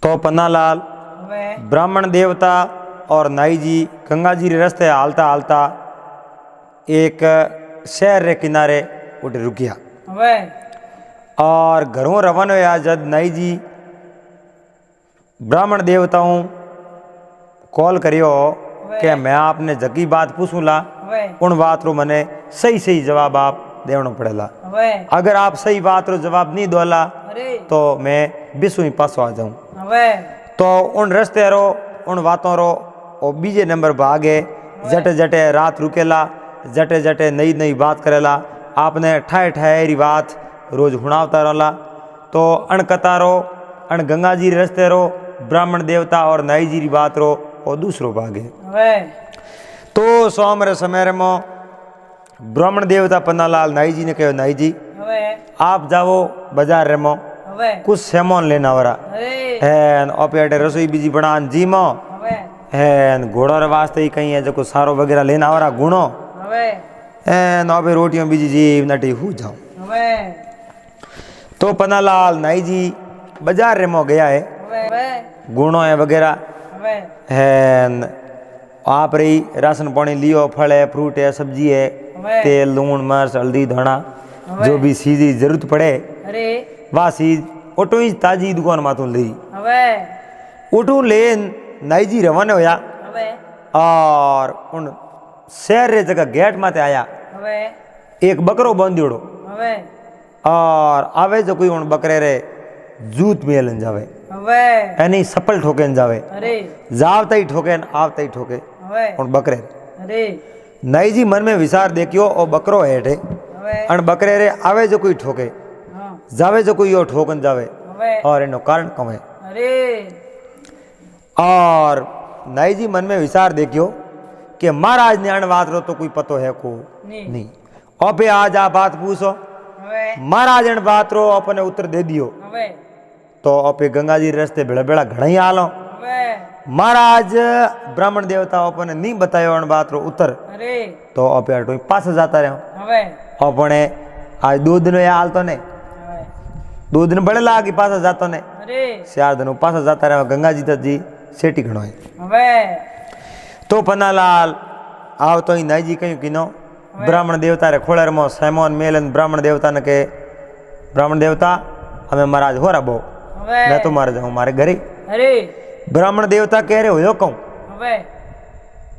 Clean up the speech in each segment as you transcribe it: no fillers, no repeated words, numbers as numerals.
तो पन्नालाल ब्राह्मण देवता और नाई जी गंगा जी रे रास्ते हालता हालता एक शहर रे किनारे उठे रुकिया और घरों रवाना हुआ। जब नाई जी ब्राह्मण देवताओं कॉल करियो कि मैं आपने जगी बात पूछूला, उन बात रो मने सही सही जवाब आप देना पड़ेला। अगर आप सही बात रो जवाब नहीं दोला तो मैं बिसु ही पासो आ जाऊं। तो उन रस्ते रो उन बातों रो और बीजे नंबर भागे जटे जटे रात रुकेला, जटे जटे नई नई बात करेला, आपने ठाए ठाए बात रोज हुणावता रहला। तो अण कतारो अण गंगा जी रस्ते रो ब्राह्मण देवता और नाई जी री बात रो और दूसरो भागे। तो सोम रे समय में ब्राह्मण देवता पन्नालाल नाई जी ने कहो, नाई जी आप जाओ बाजार रे मो कुछ सामान लेना वाला है, ओपेटे रसोई बीजी बना जी मो है, घोड़ा रे वास्ते ही कहीं है जो सारो वगैरह लेना वाला गुणो एन ओपे रोटियों बीजी जी नटी हो जाओ। तो पन्नालाल नाई जी बाजार रे मो गया है, गुणों है वगैरह है, आप रही राशन पानी लियो, फल है, फ्रूट है, सब्जी है, तेल लूण मर्च हल्दी धना जो भी चीज जरूरत पड़े वह चीज ओटो ही ताजी दुकान मातों ली। ओटो ले नाई जी रवाना होया और उन शहर रे जगह गेट माते आया। एक बकरो बंदियोड़ो और आवे जो कोई उन बकरे रे जूत मेलन जावे, यानी सपल ठोके जावे, जावता ही ठोके आवता ही ठोके उन बकरे। नाई जी मन में विचार देखियो ओ बकरो हेठे अन बकरे रे आवे जो कोई ठोके जावे जो कोई यो ठोकन जावे और इनो कारण कम है। और नाई जी मन में विचार देखियो कि महाराज ने अन बात रो तो कोई पतो है को नहीं। ओपे आज आ बात पूछो, महाराज अन बात रो अपने उत्तर दे दियो तो ओपे गंगा जी रस्ते बेड़ा बेड़ा घड़ा ही आलो। महाराज ब्राह्मण देवता अपने नहीं बतायो अन बात रो उत्तर तो ओपे अटो पास जाता रहो। अपने आज 2 दिन हाल तो ने 2 दिन बड़े लागी पास जातो ने 4 दिन पास जाता रहो। गंगा जी तक जी सेठी घणो है। तो पन्नालाल आव तो नाई जी कहीं किनो ब्राह्मण देवता रे खोलर मो सामान मेलन ब्राह्मण देवता ने के, ब्राह्मण देवता हमें महाराज हो रहा बो मैं तो मार जाऊं मारे घरे। ब्राह्मण देवता कह रहे हो यो कहूं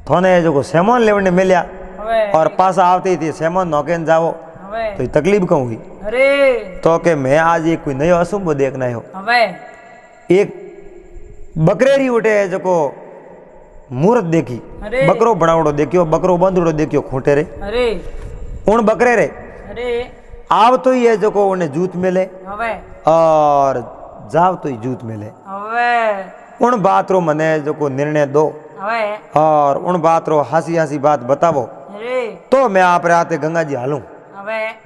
थोने जो सामान लेवने मिलिया और पासा आवते ही सामान नौके जाओ तो तकलीफ कहूं हुई। तो के मैं आज एक कोई नयो अशुभ देखना हो, एक बकरेरी उठे जो मुहूर्त देखी, बकरो बनावड़ो देखियो, बकरो बंधड़ो देखियो खूंटे रे उन बकरे रे आव तो ही है जो को उन्हें जूत मिले और जाव तो ही जूत मिले। उन बात रो मने जो को निर्णय दो और उन बात रो हंसी हंसी बात बतावो तो मैं आप रे हाथे गंगा जी हालूं,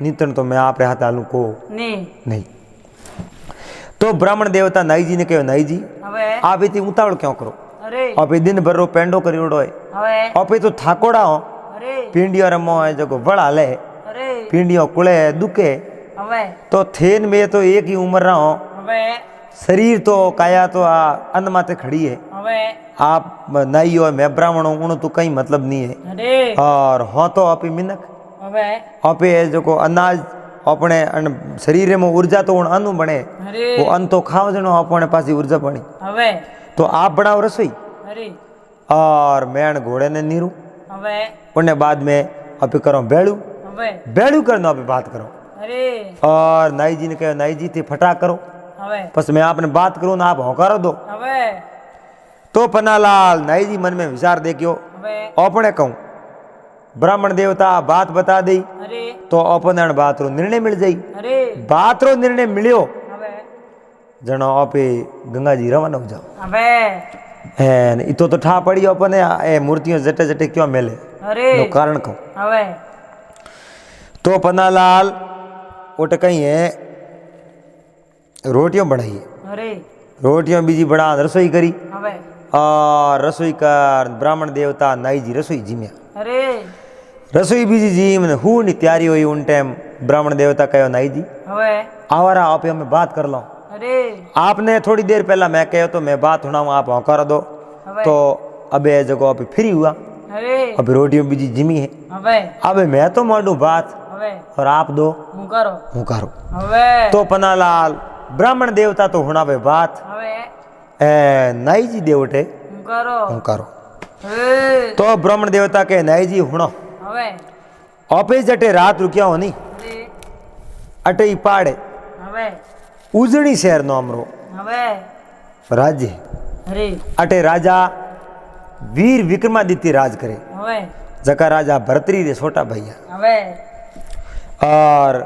नीतन तो मैं आप रे हाथे हालूं को नहीं। तो ब्राह्मण देवता नाई जी ने कहो, नाई जी आप इतनी उतावल क्यों करो, आप दिन भर रो पेंडो करियोड़ो है, आप तो थाकोड़ा हो, पिंडियो रमो है जो बड़ा ले पिंडियो कुले दुखे तो थेन में तो एक ही उम्र रहा हो, शरीर तो काया तो अन्न माते खड़ी है। आप नाई हो मैं ब्राह्मण हूँ उन तो कहीं मतलब नहीं है और हो तो आप मिनक आप जो को अनाज अपने शरीर में ऊर्जा तो अन्न बने वो अन्न तो खाओ जनो अपने पास ऊर्जा बनी। तो आप बनाओ रसोई और मैं घोड़े ने नीरू उन्हें बाद में आप करो बेड़ू बेड़ू करना आप बात करो। और नाई जी ने कहा, नाई जी थे फटा करो बस मैं आपने बात करूं ना आप होकारो दो। तो पन्नालाल नाई जी मन में विचार देखियो अपने कहूं ब्राह्मण देवता बात बता दी तो अपन बात रो निर्णय मिल जाई। बात रो निर्णय मिलियो जनो आपे गंगा जी रवाना हो जाओ। इतो तो ठा पड़ी अपन ए मूर्तियों जटे जटे क्यों मिले नो कारण कहूं। तो पन्नालाल उठ कहीं है रोटियों बढ़ाई, रोटियों बीजी बड़ा रसोई करी और रसोई कर ब्राह्मण देवता नाई जी रसोई जिम्या रसोई बीजी जी मैंने हूँ नहीं तैयारी हुई। उन टाइम ब्राह्मण देवता कहो, नाई जी आवारा आप हमें बात कर लो अरे आपने थोड़ी देर पहला मैं कहो तो मैं बात सुनाऊं आप होकर दो तो अबे जगह अभी फ्री हुआ। अरे अभी रोटियों बीजी जिमी है। अबे मैं तो मांडू बात और आप दो हूँ करो। तो पन्नालाल ब्राह्मण देवता तो होना वे बात नाई जी देवटे हूँ करो। तो ब्राह्मण देवता के नाई जी हुणो ऑफिस अटे रात रुकिया होनी अटे ही पाड़े उजड़ी शहर नो अमरो राज्य अटे राजा वीर विक्रमादित्य राज करे जका राजा भरतरी रे छोटा भैया और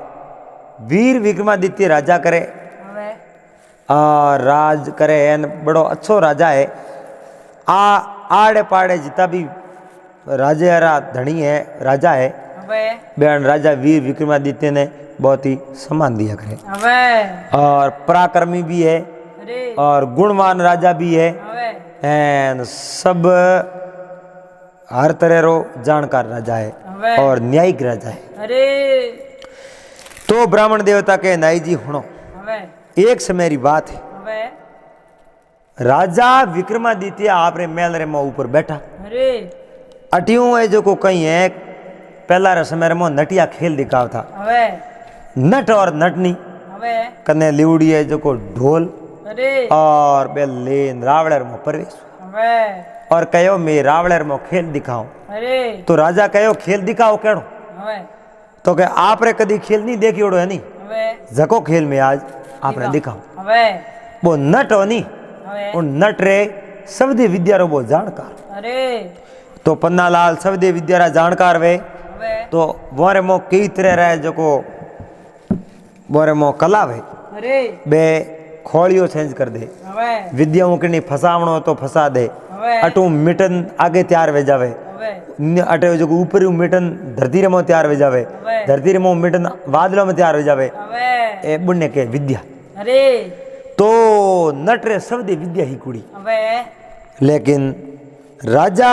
वीर विक्रमादित्य राजा करे और राज करे एन बड़ो अच्छो राजा है। आड़े पाड़े जितना भी राजा धनी है राजा है बेन राजा वीर विक्रमादित्य ने बहुत ही सम्मान दिया करे और पराक्रमी भी है और गुणवान राजा भी है एन सब हर तरह रो जानकार राजा है और न्यायिक राजा है। तो ब्राह्मण देवता के नाई जी हुणो एक समय री बात है राजा विक्रमादित्य आपरे मेल रे मो ऊपर बैठा अटियों है जो को कहीं है पहला रे समय रे मो नटिया खेल दिखाव था नट और नटनी कने लिवड़ी है जो को ढोल और बेलेन रावड़र मो प्रवेश और कहो मैं रावड़र मो खेल दिखाऊं तो राजा कहो खेल दिखाओ केड़ो तो के आप रे कदी खेल नहीं देखियोड़ो है नी जको खेल में आज आपने दिखाओ वो नट हो नी वो नट रे सवदे विद्या रो वो जानकार तो पन्नालाल सवदे विद्या रा जानकार वे तो वोरे मो कई तरह रहे जो को बोरे मो कला वे बे खोलियो चेंज कर दे विद्या मुकनी फसावणो तो फसा दे अटू मिटन आगे तैयार वे जावे अटे जो ऊपर मिटन धरती रे मो तैयार वे जावे धरती रे मो मिटन बादलों में तैयार वे जावे ए बुने के विद्या तो नट रे सब दे विद्या ही कुड़ी लेकिन राजा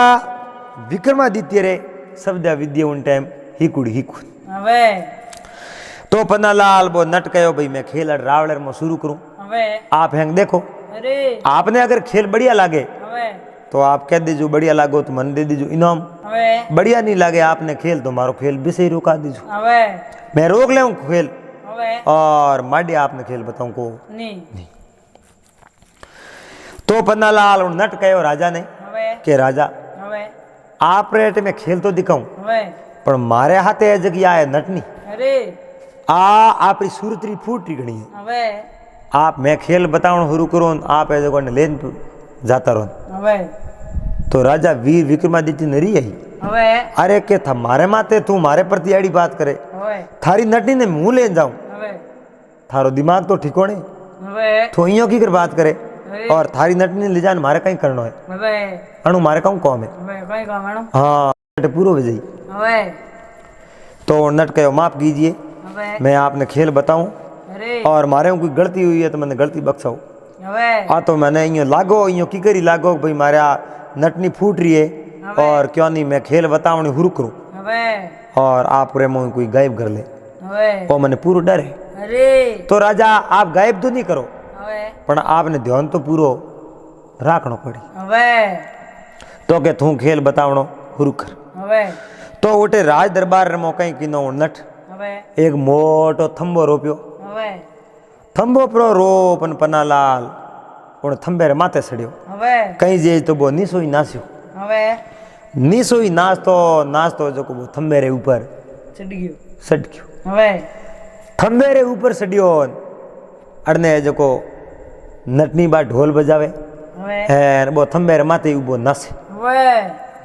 विक्रमादित्य रे सब दे विद्या उन टाइम ही कुड़ी ही खुद तो पन्नालाल वो नट कहो भाई मैं खेल रावड़र में शुरू करूं आप हैंग देखो आपने अगर खेल बढ़िया लागे तो आप कह दीजो बढ़िया लागो तो मन दे दीजो इनाम बढ़िया नहीं लागे आपने खेल तो मारो खेल भी सही रोका दीजो मैं रोक ले खेल और माडिया आपने खेल बताऊं को नहीं। तो पन्नालाल और नट कहो राजा ने के राजा आप रेट में खेल तो दिखाऊं पर मारे हाथे है जगह है नटनी आपरी सूरतरी फूटरी घणी है आप मैं खेल बताऊं शुरू करो आप है जगह ने लेन जाता रहो तो राजा वीर विक्रमादित्य नरी आई अरे के था मारे माते तू मारे प्रति आड़ी बात करे थारी नटनी ने मुंह ले जाऊं थारो दिमाग तो ठिकोने तो इयो की कर बात करे और थारी नटनी ले जान मारे कहीं करनो है अणु मारे कहूं कौन है हाँ पूरो विजयी तो नट कहो माफ कीजिए मैं आपने खेल बताऊं और मारे कोई गलती हुई है तो मैंने गलती बख्शाओ तो मैंने इयो लागो इयो की करी लागो भाई मारे नटनी फूट रही है और क्यों नहीं मैं खेल बताऊं हुरु करूं और आप रे मुंह कोई गायब कर ले और मैंने पूरा डर है तो राजा आप गायब तो नहीं करो पर आपने ध्यान तो पूरो राखनो पड़ी तो के तू खेल बतावनो शुरू कर तो उठे राज दरबार रे मौका किनो नट एक मोटो थंबो रोप्यो थंबो प्रो रोपन पन्नालाल उन थंबे रे माथे सड़ियो कहीं जे तो वो नीसो ही नास्यो नीसो ही नाचतो जो को वो थंबे रे ऊपर सट गयो थंबे रे ऊपर सड़ियो अड़ने जो को नटनी बा ढोल बजावे है वो थंबे रे माथे उबो नाचे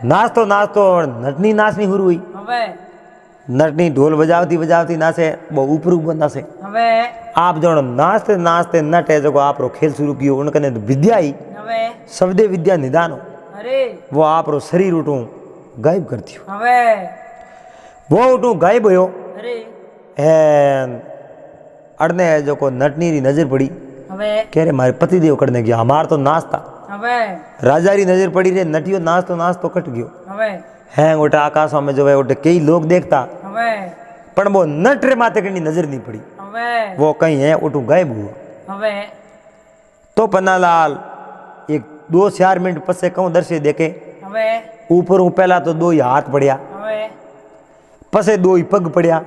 नाचतो नटनी नाचनी शुरू हुई नटनी ढोल बजावती नाचे वो ऊपर ऊपर नाचे आप जो नाचते नाचते नट है जो आप रो खेल शुरू कियो उनकने तो विद्या ही शब्दे विद्या निदान वो आप रो शरीर उठू गायब करती हो वो उठू गायब हो अड़ने जो को नटनी री नजर पड़ी कह रहे मारे पति देव करने गया हमार तो नाचता राजा री नजर पड़ी रे नटियो नाचतो कट गयो है ओटा आकाश में जो है ओटे कई लोग देखता पर वो नट रे माथे कहीं नजर नहीं पड़ी वो कहीं है ओटू गायब हुआ तो पन्नालाल एक 2-4 मिनट पसे कहूँ दर्शे देखे ऊपर हूँ पहला तो 2 ही हाथ पड़िया पसे 2 ही पग पड़िया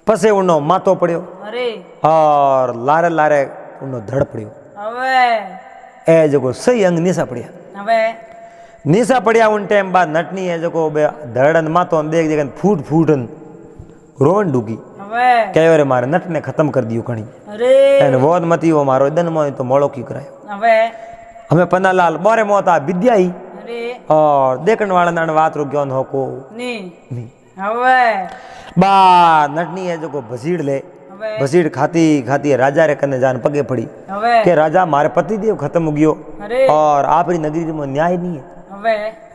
पसे उनो माथो पड़ियो और लारे लारे उनो धड़ पड़ियो ए जो सही अंग नीसा पड़िया नीसा पड़िया उन टाइम बाद नटनी है जो धड़न माथो देख देख फूट फूटन रोवन डूगी कहो रे मारे नट ने खत्म कर दियो कणी एन वोद मती वो मारो दन मो तो मोड़ो की करायो हमें पन्नालाल बोरे मोता विद्या ही और देखण वाला नन बात रो ज्ञान हो को नहीं बा नटनी है जो भसीड़ ले भसीड़ खाती खाती राजा रे कने जान पगे पड़ी के राजा मारे पति देव खत्म हो गयो और आपरी नगरी में न्याय नहीं है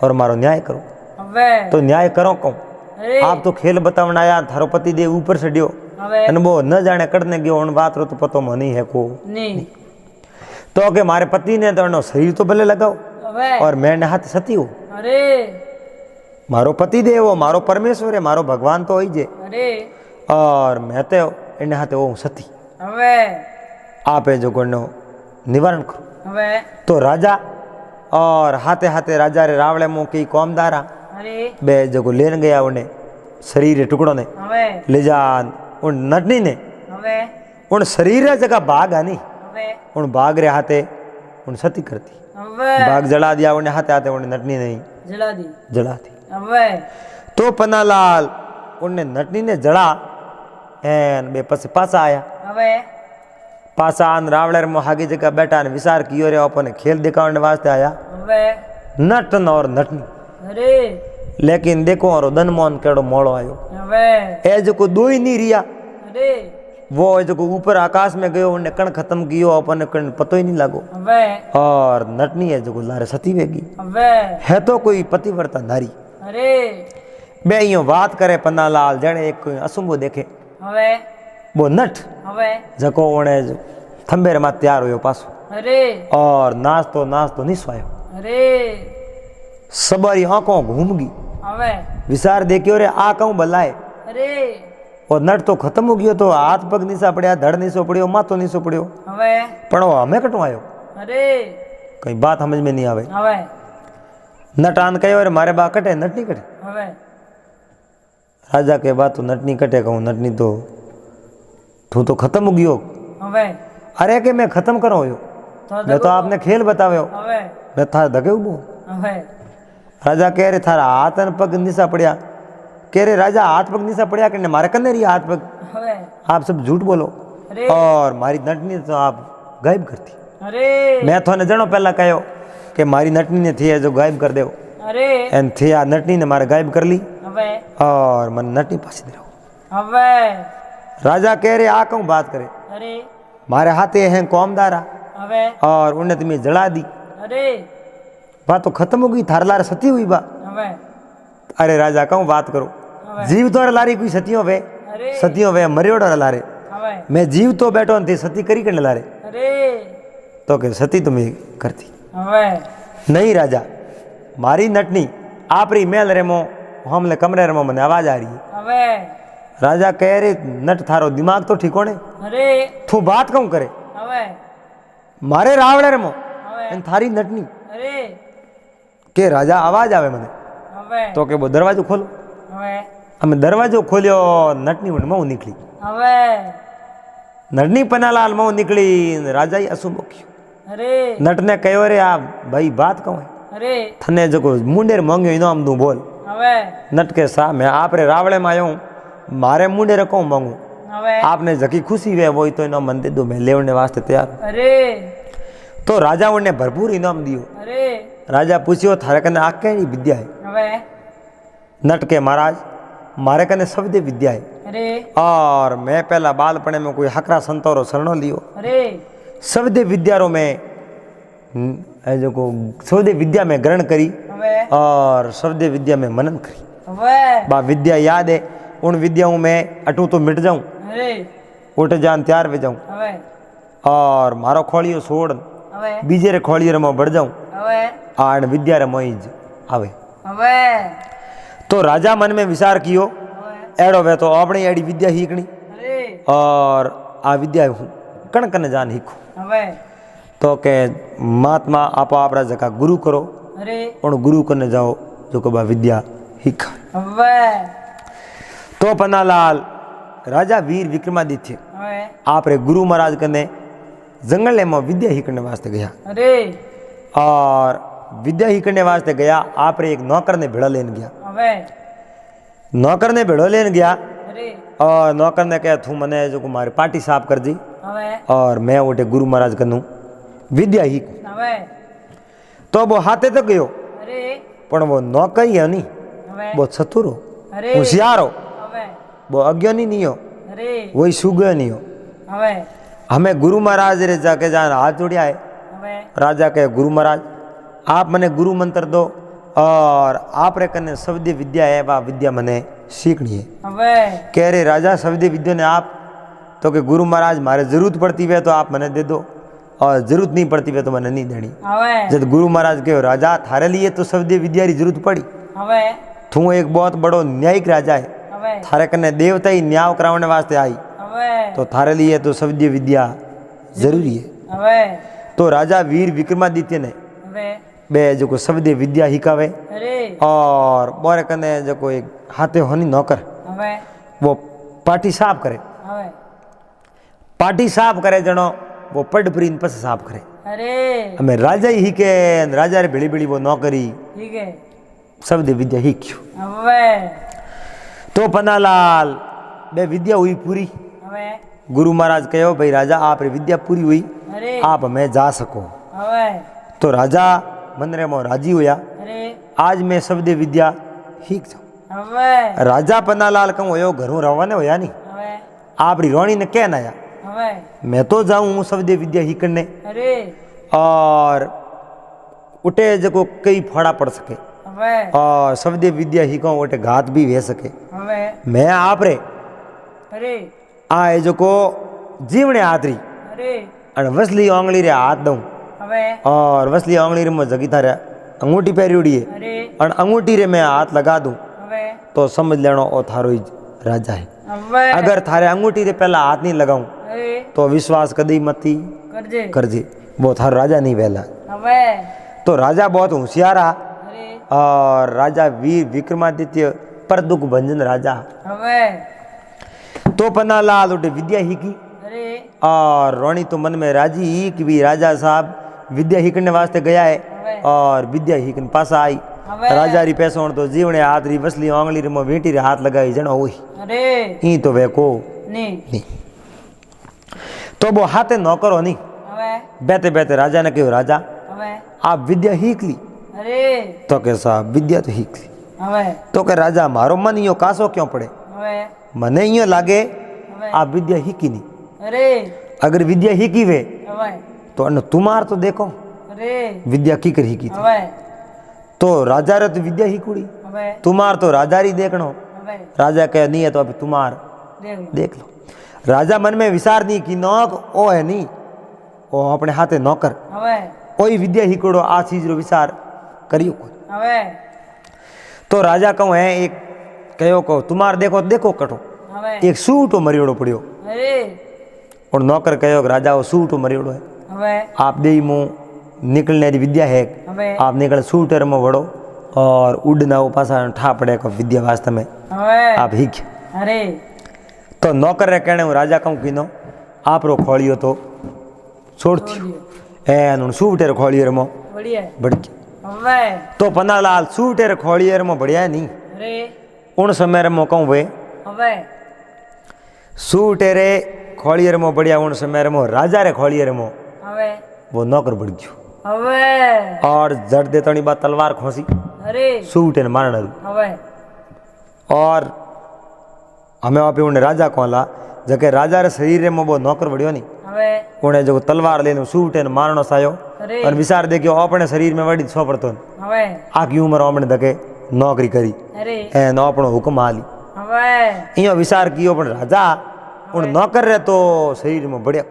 और मारो न्याय करो तो न्याय करो कहूं आप तो खेल बतावन आया थारो पति देव ऊपर चढ़ियो अन वो न जाने कड़ने गयो उन बात रो तो पतो मनी है को नहीं तो के मारे पति ने तो शरीर तो भले लगाओ और मैंने हाथ सती हो मारो पति देव हो मारो परमेश्वर है मारो भगवान तो होई जे और मैं तो इन हाथे वो सती आप जो गणो निवारण करो तो राजा और हाथे हाथे राजा रे रावले मुंह की कौमदारा बे जो लेन गया उन्हें शरीर टुकड़ों ने ले जा उन नटनी ने उन शरीर जगह बाघ आनी उन बाघ रे हाथे उन सती करती बाघ जला दिया उन्हें हाथे हाथे उन्हें नटनी नहीं जला दी तो पन्नालाल उन्हें नटनी ने जड़ा एन बे पसे पासा आया पासा आन रावले मो हागी जगह बैठा ने विचार कियो रे अपन खेल दिखाने वास्ते आया नटन और नटनी लेकिन देखो और दन मोहन केड़ो मोड़ो आयो ए जो को 2 ही नहीं रिया वो जो को ऊपर आकाश में गयो उन्हें कण खत्म कियो अपन कण पतो ही नहीं लागो और नटनी है जो को लारे सती वेगी है तो कोई पतिव्रता नारी बे यो बात करे पन्नालाल जने एक असुंबो देखे वो नट जको ओने थंबे रे मा तैयार होयो पासो और नाचतो नाचतो नहीं सोयो सबरी आंखों घूम गई विचार देखियो रे आ कहूं भलाए और नट तो खत्म हो गयो तो हाथ पग नीसा पड़िया धड़ नीसो पड़ियो माथो नीसो पड़ियो पण वो हमें कटो आयो कई बात समझ में नहीं आवे नटान कहो रे मारे बा कटे नट नहीं कटे राजा के बात तो नट नहीं कटे कहूं नट नहीं तो तू तो खत्म हो गयो अरे के मैं खत्म करो यो मैं तो आपने खेल बतावे मैं था धके उबो राजा कह रहे थारा हाथ न पग निशा पड़िया कह रहे राजा हाथ पग निशा पड़िया कहने मारे कने रही हाथ पग आप सब झूठ बोलो और मारी नटनी तो आप गायब करती मैं थोने जनो पहला कहो कि मारी नटनी ने थी जो गायब कर दो एन थी आ नटनी ने मारे गायब कर ली और मन नटनी पासी दे रहो राजा कह रहे आ कहूं बात करे मारे हाथे हैं कौमदारा और उन्हें तुम्हें जला दी बात तो खत्म हो गई थार लारे सती हुई बा अरे राजा कहूं बात करो जीव तो लारी कोई सतियों वे मरियोड़ा लारे मैं जीव तो बैठो थी सती करी करने लारे तो के सती तुम्हें करती नहीं राजा मारी नटनी आपरी मेल रेमो हमले कमरे रेमो मने आवाज आ रही है राजा कह रहे नट थारो दिमाग तो ठीक होने तू बात कहूं करे मारे रावण रेमो थारी नटनी के राजा आवाज आवे मने तो के वो दरवाजो खोलो हमें दरवाजो खोलियो नटनी मऊ निकली नटनी पन्नालाल मऊ निकली राजा ही असुबो कियो नट ने कहो रे आ भाई बात कहूं थने जो मुंडेर मांगियो इनाम दू बोल नट के सा मैं आप रे रावड़े में आयो मारे मुंडे रे कहूं मांगू आपने जकी खुशी वे वो तो इनाम मन दे दो मैं लेवने वास्ते तैयार तो राजा उन्हें भरपूर इनाम दियो राजा पूछियो थारे कने आके विद्या है नट के महाराज मारे कने शब्द विद्या है और मैं पहला बालपने में कोई हकरा संतोरो शरणो लियो शब्द विद्या रो में जो को शब्द विद्या में ग्रहण करी और शब्द विद्या में मनन करी बा विद्या याद है उन विद्याओं में अटू तो मिट जाऊं उठ जान तैयार हो जाऊं और मारो खोलियो छोड़ बीजे रे खोलियो में बढ़ जाऊं आन विद्या रे मोइज आवे तो राजा मन में विचार कियो एड़ो वे तो अपनी एड़ी विद्या हीकनी और आ विद्या हूँ कण कन जान हीखू तो के महात्मा आप आपरा जका गुरु करो और गुरु कने जाओ जो कबा विद्या हिख। तो पन्नालाल राजा वीर विक्रमादित्य आप रे गुरु महाराज कने जंगल में विद्या हिकने वास्ते गया। और विद्या हिकने वास्ते गया आप रे एक नौकर ने भेड़ा लेन गया। नौकर ने भेड़ो लेन गया और नौकर ने कहा तू मने जो मारी पार्टी साफ कर दी और मैं उठे गुरु महाराज कनु विद्या ही। तो वो हाथे तक गयो पण वो नौकर ही है नी, वो चतुर हो, होशियार हो, वो अज्ञानी नहीं हो, वही सुज्ञ नहीं हो। हमें गुरु महाराज रे जाके जान हाथ जोड़िया है। राजा कहे गुरु महाराज आप मने गुरु मंत्र दो और आप रे कने शब्द विद्या है वह विद्या मने सीखनी है। कह रहे राजा शब्द विद्या ने आप तो के गुरु महाराज मारे जरूरत पड़ती है तो आप मने दे दो और जरूरत नहीं पड़ती है तो मने नहीं देनी। जब गुरु महाराज कहो राजा थारे लिए तो शब्द विद्या की जरूरत पड़ी, तू एक बहुत बड़ो न्यायिक राजा है, थारे कने देवता ही न्याय कराने वास्ते आई तो थारे लिए तो शब्द विद्या जरूरी है। तो राजा वीर विक्रमादित्य ने बे जो शब्द विद्या हिकावे और बोरे कने जो एक हाथे होनी नौकर वो पार्टी साफ करे, पार्टी साफ करे जनो वो पड प्रीन पस साफ करे। हमें राजा ही के राजा रे बेड़ी बेड़ी वो नौकरी शब्द विद्या हिक्यो। तो पन्नालाल बे विद्या हुई पूरी। गुरु महाराज कहो भाई राजा आप रे विद्या पूरी हुई, आप हमें जा सको। तो राजा मन रे मो राजी होया, आज मैं शब्द विद्या हिक जाऊं। राजा पन्नालाल कहूँ यो घरों रवाने होया नहीं, आप री रोणी ने कहना आया मैं तो जाऊं शब्द विद्या ही करने और उठे जो कई फाड़ा पड़ सके और शब्द विद्या ही कहूँ उठे घात भी वे सके। मैं आप रे आए जो को जीवने हाथरी और वसली आंगली रे हाथ दूं और वसली आंगली रे मैं जगी थारे अंगूठी पहरी उड़ी है और अंगूठी रे मैं हाथ लगा दूं तो समझ लेना ओ थारो ही राजा है। अगर थारे अंगूठी रे पहला हाथ नहीं लगाऊं तो विश्वास कदी मती कर जे वो थारो राजा नहीं वेला। तो राजा बहुत होशियार रहा और राजा वीर विक्रमादित्य पर दुख भंजन राजा। तो पन्नालाल उठे विद्या ही की और रोणी तो मन में राजी ही कि भी राजा साहब विद्या हिकने वास्ते गया है और विद्या हिकन पास आई। राजा री पैसों तो जीवने हाथ री वसली आंगली रे मो वेटी रे हाथ लगाई जनो वही ई तो वे को नहीं। तो वो हाथे नौकर हो नहीं बेते बेते राजा ने कहो राजा आप विद्या हिक ली। तो के साहब विद्या तो हिक ली। तो के राजा मारो मन यो कासो क्यों पड़े, मने यो लागे आप विद्या हिकी नहीं। अगर विद्या हिकी वे तो अन्न तुम्हार तो देखो विद्या की कर हिकी थी। तो राजा रे तो विद्या हिकुड़ी तुम्हार तो राजा री देखनो। राजा कहे नहीं है तो अभी तुम्हार देख लो। राजा मन में विचार नहीं कि नौक ओ है नहीं ओ अपने हाथे नौकर कोई विद्या हिकुड़ो आ चीज रो विचार करियो। तो राजा कहूँ है एक कहो को तुम्हार देखो देखो कटो एक सूटो मरियोड़ो पड़ियो और नौकर कहो राजा वो सूटो मरियोड़ो है आप दे मुँह निकलने की विद्या है आप निकल सूटर में वड़ो और उड़ना वो पासा ठा पड़े को विद्या वास्तव में आप हिक। तो नौकर रे कहने हूँ राजा कहूँ कि नो आप रो खोलियो तो छोड़ती एन सूटर खोलियो रे मो बढ़िया। तो पन्नालाल सूटर खोलियो रे मो बढ़िया नहीं उन समय रे मो कहूँ वे सूटेरे खोलियर मो बढ़िया उन समय रे मो राजा रे खोलियर मो वो नौकर बढ़ गयो और जड़ दे तणी बात तलवार खोसी सूटे ने मारना और हमें वहाँ पे उन्हें राजा कहला जके राजा रे शरीर में वो नौकर बढ़ियो नहीं उन्हें जो तलवार लेने सूटे ने मारनो सायो और विचार देखियो अपने शरीर में वड़ी सो पड़तो आखी उम्र अपने धके नौकरी करी ए नो अपनो हुक्म आली इयो विचार कियो पण राजा उन नौकर रे तो शरीर में बढ़िया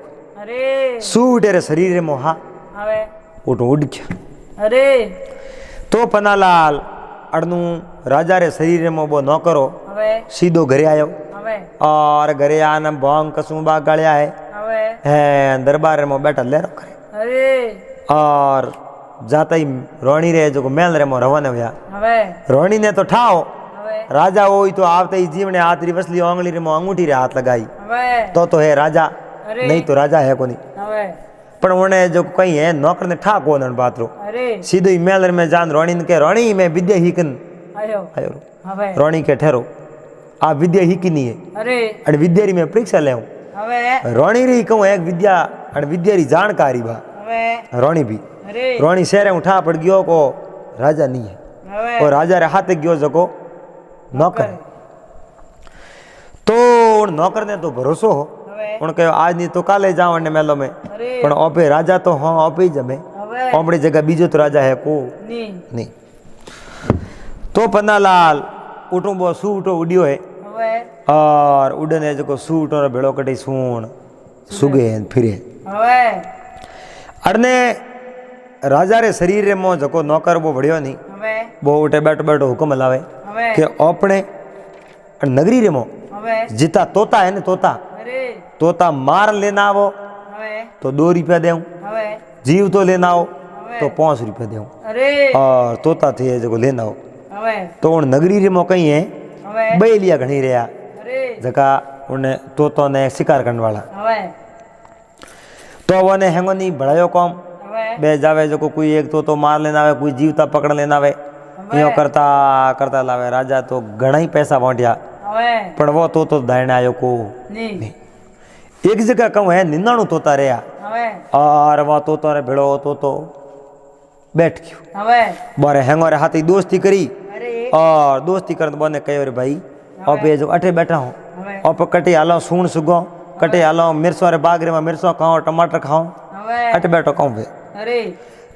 सूटे रे शरीर में हा उठ उड़ गया। तो पन्नालाल अड़नू राजा रे शरीर में वो नौकरो सीधो घरे आयो और घरे आने भोंग कसुबा गड़िया है दरबार में बैठा ले करे अरे और जाता ही रोणी रे जो मेल रे मो रवाना हुआ हवे रोणी ने तो ठाओ हवे राजा हो तो आवते ही जीव ने आतरी वसली आंगली रे मो अंगूठी रे हाथ लगाई हवे तो है राजा अरे नहीं तो राजा है कोनी हवे पण उन्हें जो कहीं है नौकर ने ठा को न बात रो अरे सीधो ही मेल में जान रोणी ने के रोणी मैं विद्या हीकन आयो आयो हवे रोणी के ठहरो आप विद्या हीकी नहीं है अरे अरे विद्या री मैं परीक्षा ले हवे रोणी री कहूँ एक विद्या अरे विद्या री जानकारी बा हवे रोणी भी अरे रोणी शहर उठा पड़ गयो को राजा नहीं है हवे और राजा रे हाथ गयो जको नौकर है। तो उन नौकर ने तो भरोसो हो हवे उन कहो आज नहीं तो काले जाओ ने मेलो में अरे पण ओपे राजा तो हाँ ओपे ही जमे हवे ओपड़ी जगह बीजो तो राजा है को नी नहीं तो पन्नालाल उठो सूटो उड़ियो है हवे और उड़ने जो सूटो रो भेड़ो कटी सूण सुगे फिरे हवे अड़ने राजा रे शरीर रे मो जको नौकर वो बढ़ियो नहीं हवे वो उठे बैठो बैठो हुक्म हलावे हवे कि अपने नगरी रे मो हवे जिता तोता है ने तोता अरे तोता मार लेना आवो हवे तो 2 रुपया देऊं हवे जीव तो लेना आओ हवे तो 5 रुपया देऊं अरे और तोता थे जो लेना हो हवे तो उन नगरी रे मो कहीं है हवे बैलिया घणी रहा अरे जका उन्हें तोतो ने शिकार करने वाला हवे तो वो ने हेंगो नहीं बढ़ायो कौम हवे बे जावे जो कोई एक तो मार लेना आवे कोई जीवता पकड़ लेना आवे यो करता करता लावे राजा तो घणा ही पैसा बांटिया हवे पण वो तो दायण आयो को नी एक जगह कहूँ है 99 तोता रहा हवे और वो तोता रे भेड़ो तो बैठ गयो हवे बारे हेंगो रे हाथी दोस्ती करी अरे और दोस्ती करने बने कहो रे भाई अब ये जो अठे बैठा हूँ हवे अब कटे आलो सूण सुगो कटे आलो मिर्चों रे बागरे में मिर्चों खाओ टमाटर खाओ हवे अठे बैठो कहूँ वे अरे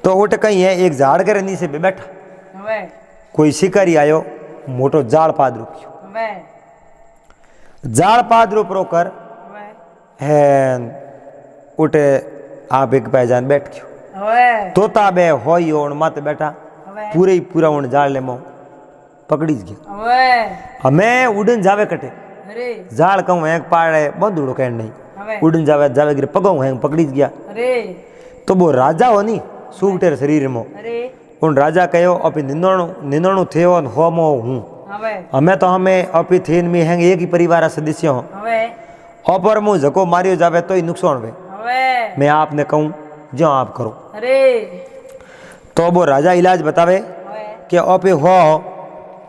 तो उठ कहीं है एक झाड़ के नीचे पे बैठा हवे कोई शिकारी आयो मोटो जाल पाद रुकियो हवे जाल पाद रो प्रोकर हवे है उठे आप एक पहचान बैठ गयो हवे तोता बे होई ओण माते बैठा हवे पूरे ही पूरा उन जाल ले मो पकड़ी गया हवे हमें उड़न जावे कटे अरे जाल कहूँ है पाड़े बंदूड़ो कह नहीं हवे उड़न जावे जावे गिरे पगो है पकड़ी गया अरे तो वो राजा हो नी सूटेर शरीर में अरे उन राजा कहो अपनी निंदणु थे हो मो हूँ हवे हमें तो हमें अपनी थेन में हैं एक ही परिवार सदस्य हो हवे अपर मुँह झको मारियो जावे तो ही नुकसान वे हवे मैं आपने कहूँ जो आप करो अरे तो वो राजा इलाज बतावे हवे कि अपे हो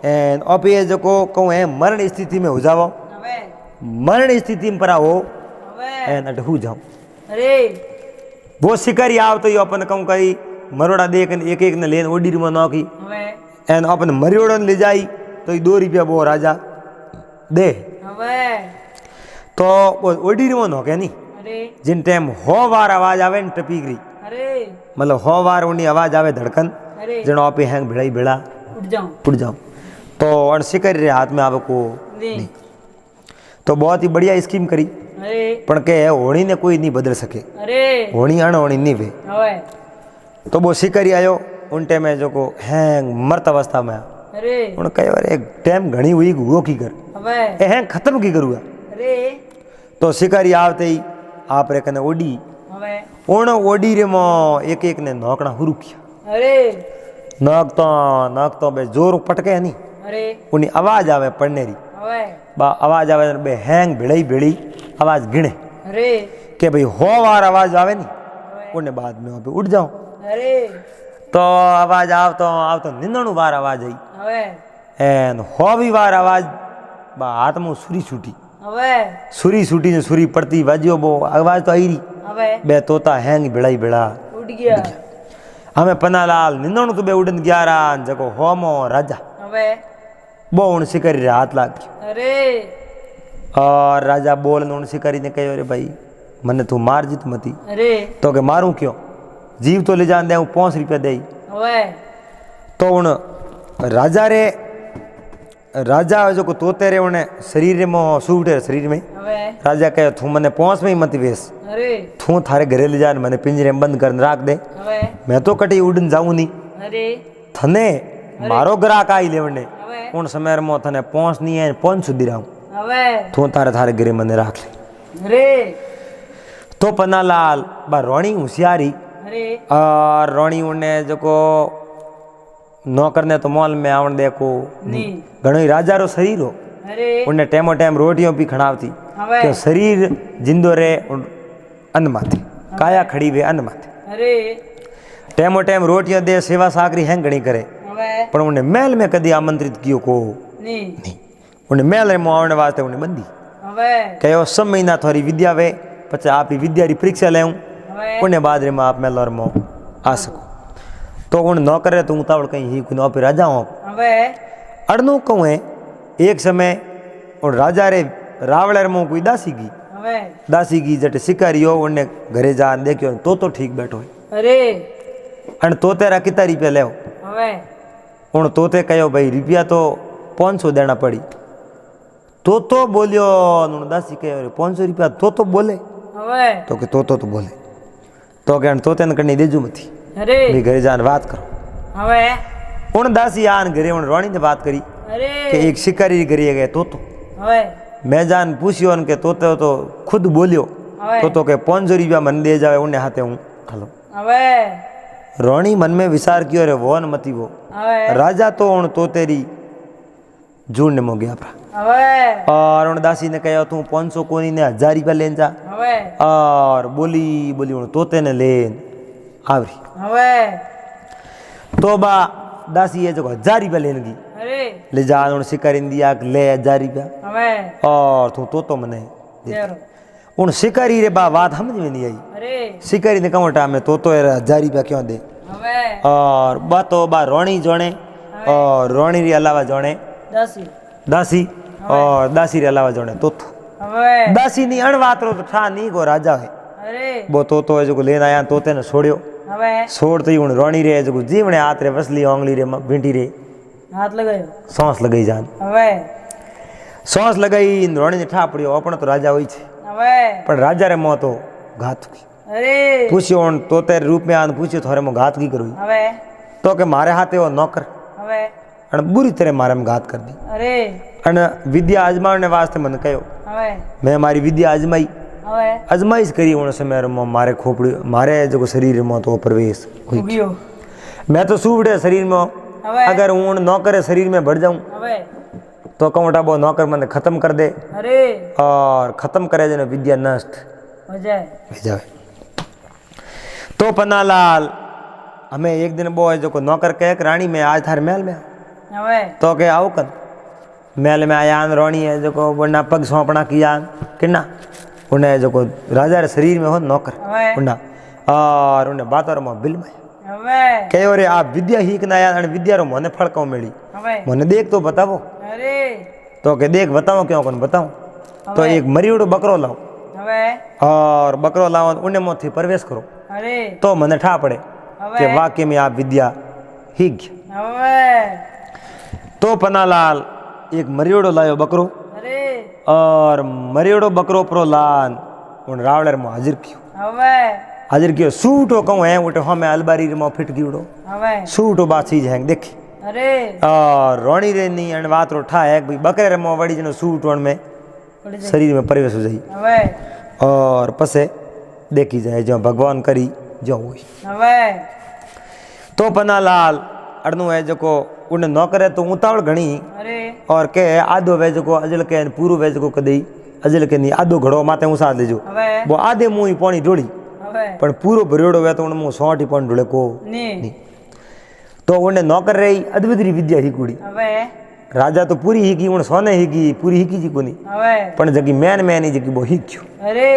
एंड अपे जो कहूँ है मरण स्थिति में हो जाओ हवे मरण स्थिति में परा हो हवे एंड अट हो जाओ अरे वो शिकारी आव तो अपन कहूँ करी मरोड़ा देख एक एक ने लेन ओडी में नौकी हवे एंड अपन मरियोड़न ले जाई तो 2 रुपया वो राजा दे हवे तो वो ओडी में नौके नहीं अरे जिन टाइम हो वार आवाज आवे न टपीकरी अरे मतलब हो वार उन्हीं आवाज आवे धड़कन अरे जनो आपे हैंग भिड़ाई भिड़ा उठ जाऊं उठ जाओ तो अण शिकारी रे हाथ में आवे को नहीं तो बहुत ही बढ़िया स्कीम करी अरे पण के होणी ने कोई नहीं बदल सके अरे होणी अणहोणी नहीं वे हवे तो वो शिकारी आयो उन टाइम में जो को हैंग मरत अवस्था में अरे उन कहे अरे टाइम घनी हुई वो की कर हवे ए हैंग खत्म की करूँगा अरे तो शिकारी आवते ही आप रे कने ओडी हवे उन ओडी रे मो एक एक ने नौकड़ा हुरु किया अरे नाक तो बे जोर पटके नहीं अरे उनी आवाज आवे पड़नेरी हवे बा आवाज आवे बे हैंग भिड़ई भिड़ी आवाज गिणे अरे के भाई हो वार आवाज आवे नी हवे उन्हें बाद में पे उठ जाओ अरे तो आवाज आव तो 99 बार आवाज आई हवे एन हो भी बार आवाज बा हाथ में सुरी छूटी हवे छूटी ने सुरी पड़ती बाजियो वो आवाज तो आई रही हवे बे तोता हैंग भिड़ाई भिड़ा उठ गया हमें पन्नालाल 99 तो बे उड़न 11 जको होमो राजा हवे बो उन शिकारी रे हाथ लाग गयो अरे और राजा बोल उन शिकारी ने कहो रे भाई मने तू मार जीत मती अरे तो के मारूं क्यों जीव तो ले जान दे 5 रुपया दे हवे तो उन राजा जो को तोते रे उन्हें शरीर में सूटे शरीर में हवे राजा कहे तू मने 5 में ही मत वेस अरे तू थारे घरे ले जान मने पिंजरे में बंद कर राख दे हवे मैं तो कटी उड़न जाऊं नहीं अरे थने मारो ग्राहक आई लेवने हवे उन समय में थने 5 नहीं है 5 सुधी रहूं हवे तू थारे घरे मने राख ले अरे तो पन्नालाल बा रोणी होशियारी अरे और रोणी उन्हें जो को नौकर ने तो मॉल में आवण देखो नहीं घणो ही राजा रो शरीर हो अरे उन्हें टेमो टेम रोटियों भी खणावती हवे क्यों शरीर जिंदो रे अन्न माथे काया खड़ी वे अन्न माथे अरे टेमो टेम रोटियां दे सेवा साकरी हैं घणी करे हवे पर उन्हें महल में कदी आमंत्रित कियो को नहीं नहीं उन्हें महल में आवण वास्ते उन्हें बंदी हवे कहो सब महीना थोड़ी विद्या वे पछे आपकी विद्या री परीक्षा लेऊं हवे उन्हें बाद रे में आप मेलर में आ सको तो उन नौकर रे तो उतावड़ कहीं ही कुनो पे राजा हो हवे अड़नो कहूँ एक समय उन राजा रे रावण में कोई दासी की हवे दासी की जटे शिकारी हो उन्हें घरे जा देखियो तो ठीक बैठो है अरे अन तोते रा कितना रुपया ले हवे उन तोते कहो भाई रुपया तो 500 देना पड़ी तो बोलियो उन दासी कहो 500 रुपया तो बोले हवे तो के तो बोले तो के तोते ने करनी देजू मथी अरे भाई घरे जान बात करो हवे उन दासी आन घरे उन रोणी ने बात करी अरे कि एक शिकारी घरे गए तो हवे मैं जान पूछियो उनके तोते तो खुद बोलियो हवे तो के 500 रुपया मन दे जावे उन्हें हाथे हूँ हलो हवे रोणी मन में विचार कियो रे वो न मती वो हवे राजा तो उन तोतेरी जून मो गया पा हवे और उन दासी ने कहो तू 500 कोनी ने 1000 रुपया लेन जा हवे और बोली उन तोते ने लेन आवरी हवे तो बा दासी ये जो 1000 रुपया लेन गई अरे ले जा उन शिकारी ने दिया ले 1000 रुपया हवे और तू तो मने दे। जरो उन शिकारी रे बा बात समझ में नहीं आई अरे शिकारी ने कहो टाइम में तो 1000 रुपया क्यों दे हवे और बा तो बा रोणी जोने और रोणी रे अलावा जोने दासी दासी और दासी रे अलावा जोने तो हवे दासी नी अणवात रो तो ठा नी को राजा है अरे वो तो है जो लेन आया तोते ने छोड़ियो हवे छोड़ते ही उन रोणी रे जो जीवने हाथ रे वसली ओंगली रे भिंटी रे हाथ लगायो सांस लगाई जान हवे सांस लगाई इन रोणी ने ठा पड़ियो अपन तो राजा होई छे हवे पर राजा रे मो तो घात की अरे पूछियो उन तोते रूप में आन पूछियो थोरे मो घात की करोई हवे तो के मारे हाथे वो नौकर हवे अन बुरी तरह मारे में घात कर दी अरे अन विद्या आजमाने वास्ते मन कहो हवे मैं हमारी विद्या आजमाई हवे अजमाइश करी उन समय रे मारे खोपड़ी मारे जो शरीर में तो प्रवेश हुई उगियो मैं तो सुवड़े शरीर में हवे अगर ऊन नौकर शरीर में बढ़ जाऊं हवे तो कहूँ वो नौकर मन खत्म कर दे अरे और खत्म करे जने विद्या नष्ट हो जाए हो जाए तो पन्नालाल हमें एक दिन वो है जो को नौकर कहे कि रानी मैं आज थारे महल में आऊं। हवे तो के आओ कर महल में आया रोणी है जो को वरना पग सौंपना किया किन्ना उन्हें जो को राजा रे शरीर में हो नौकर हवे उन्ना और उन्हें बातों में बिल में हवे कहो रे आप विद्या ही ना आया विद्या रो मने फल क्यों मिली हवे मने देख तो बतावो अरे तो के देख बताओ क्यों कौन बताऊं तो एक मरीड़ो बकरो लाओ हवे और बकरो लाओ उन्हें मोथी प्रवेश करो अरे तो मने ठा पड़े हवे कि वाक्य में आप विद्या ही हवे तो पन्नालाल एक मरीड़ो लायो बकरो अरे और मरीड़ो बकरो प्रो लान उन रावणर में हाजिर कियो सूटो कहूँ है उठे हमें अलबारी में फिट गिवड़ो हवे सूटो बात चीज है देखी अरे और रोणी रे नी अन बात रो ठा है भाई बकरे रे में वड़ी जनो सूट वन में पड़ जाए शरीर में प्रवेश हो जाई हवे और पसे देखी जाए जो भगवान करी जो हुई हवे तो पन्नालाल अड़नु है जो को उन नौकर है तो उतावड़ घणी अरे और के आधो वे जो को अजल के पूरो वे जो को कदी अजल के नी आधो घड़ो माते उसा लेजो हवे वो आधे मुंह ही पानी ढोली हवे पण पूरो भरियोड़ो वे तो उन मुंह 100 ही पानी ढोले को नी तो उन्हें नौकर रही अद्भुतरी विद्या ही कुड़ी हवे राजा तो पूरी ही की उन सोने ही की पूरी ही की जी कोनी हवे पण जगी मैन ही जगी वो ही क्यों अरे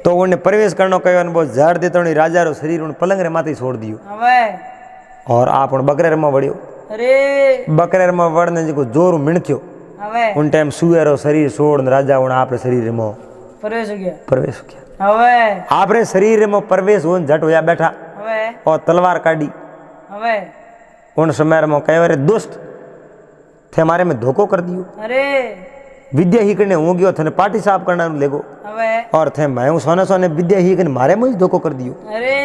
तो उन्हें प्रवेश करनो कहो वो झाड़ देता उन्हें राजा रो शरीर उन पलंग रे माथे छोड़ दियो हवे और आप उन बकरे में वड़ियो अरे बकरे में वड़ने जो जोर मिणक्यो हवे उन टाइम सुएरो शरीर छोड़ राजा उन आपरे शरीर में प्रवेश हो गया प्रवेश हो गया हवे आपरे शरीर में प्रवेश हो झट होया बैठा हवे और तलवार काटी हवे उन समय में कहे अरे दोस्त थे हमारे में धोखो कर दियो अरे विद्या ही करने हो गयो थे पार्टी साफ करना लेगो हवे और थे मैं सोने सोने विद्या ही करने मारे में धोखो कर दियो अरे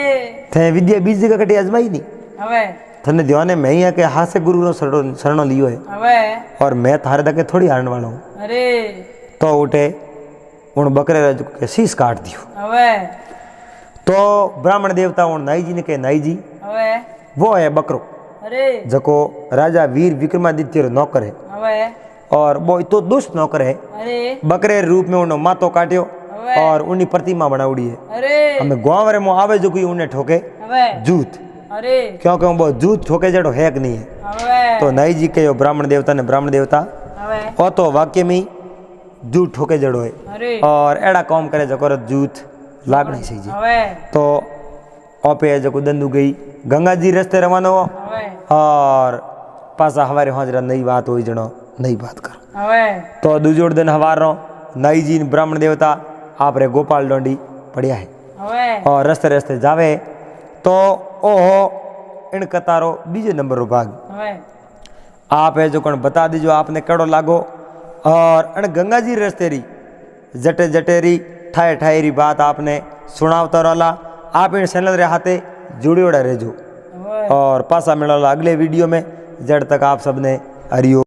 थे विद्या बीज जगह कटी आजमाई नहीं हवे थने ध्यान में ही है कि हाथ से गुरु नो शरणो लियो है हवे और मैं थारे तक थोड़ी हारने वाला हूँ अरे तो उठे उन बकरे के शीश काट दियो हवे तो ब्राह्मण देवता और नाई जी ने कहे नाई जी હવે वो है बकरो અરે जको राजा वीर विक्रमादित्य रो नौकर है હવે और वो इतो दुष्ट नौकर है અરે बकरे रूप में उन्हें मातो काट्यो હવે और उन्हीं प्रतिमा बनावड़ी है અરે हमें गाँव रे में आवे जो कोई उन्हें ठोके હવે जूत અરે क्योंकि वो जूत ठोके जड़ो है कि नहीं है હવે तो नाई जी कहो ब्राह्मण देवता ने ब्राह्मण देवता હવે ओ तो वाक्य में जूत ठोके जड़ो है અરે और एड़ा काम करे जको रो जूत लागनी सही जी હવે तो ओपे जको दंदू गई गंगा जी रस्ते रवाना हो હવે और पासा हमारे हाजरा नई बात हो जनो नई बात कर હવે तो दूजोड़ दिन हवार रो नाई जी ने ब्राह्मण देवता आप रे गोपाल डोंडी पड़िया है હવે और रस्ते रस्ते जावे तो ओहो इन कतारो बीजे नंबर रो भाग હવે आप है जो कौन बता दीजो आपने कड़ो लागो और अन गंगा जी रस्ते री जटे जटेरी ठाए ठाए री बात आपने सुनावता रहा आप इन चैनल रे हाथे जुड़ियोड़ा रहो હવે और पासा मिला अगले वीडियो में जड़ तक आप सबने हरिओम।